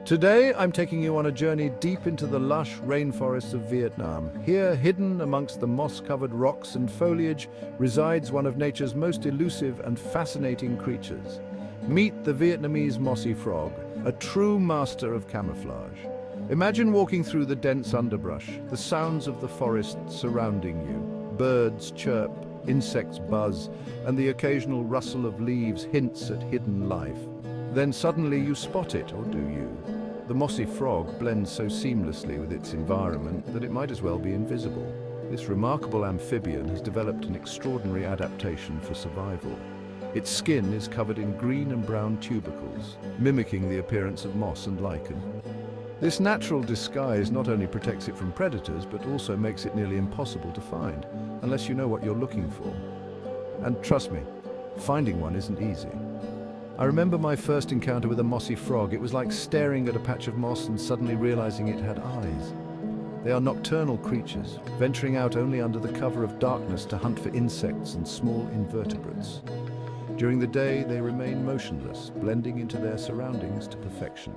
Today, I'm taking you on a journey deep into the lush rainforests of Vietnam. Here, hidden amongst the moss-covered rocks and foliage, resides one of nature's most elusive and fascinating creatures. Meet the Vietnamese mossy frog, a true master of camouflage. Imagine walking through the dense underbrush, the sounds of the forest surrounding you. Birds chirp, insects buzz, and the occasional rustle of leaves hints at hidden life. Then suddenly you spot it, or do you? The mossy frog blends so seamlessly with its environment that it might as well be invisible. This remarkable amphibian has developed an extraordinary adaptation for survival. Its skin is covered in green and brown tubercles, mimicking the appearance of moss and lichen. This natural disguise not only protects it from predators, but also makes it nearly impossible to find, unless you know what you're looking for. And trust me, finding one isn't easy. I remember my first encounter with a mossy frog. It was like staring at a patch of moss and suddenly realizing it had eyes. They are nocturnal creatures, venturing out only under the cover of darkness to hunt for insects and small invertebrates. During the day, they remain motionless, blending into their surroundings to perfection.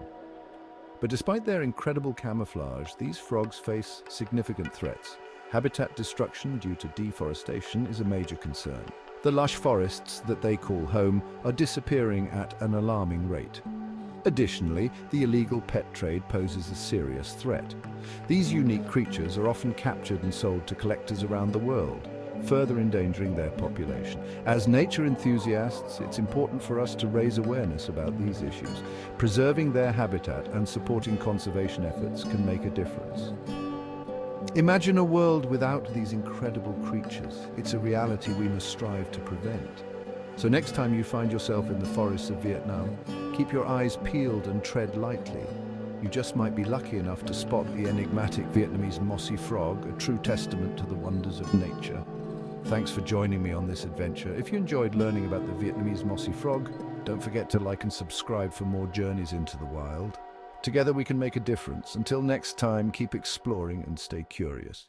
But despite their incredible camouflage, these frogs face significant threats. Habitat destruction due to deforestation is a major concern. The lush forests that they call home are disappearing at an alarming rate. Additionally, the illegal pet trade poses a serious threat. These unique creatures are often captured and sold to collectors around the world, further endangering their population. As nature enthusiasts, it's important for us to raise awareness about these issues. Preserving their habitat and supporting conservation efforts can make a difference. Imagine a world without these incredible creatures. It's a reality we must strive to prevent. So next time you find yourself in the forests of Vietnam, keep your eyes peeled and tread lightly. You just might be lucky enough to spot the enigmatic Vietnamese mossy frog, a true testament to the wonders of nature. Thanks for joining me on this adventure. If you enjoyed learning about the Vietnamese mossy frog, don't forget to like and subscribe for more journeys into the wild. Together we can make a difference. Until next time, keep exploring and stay curious.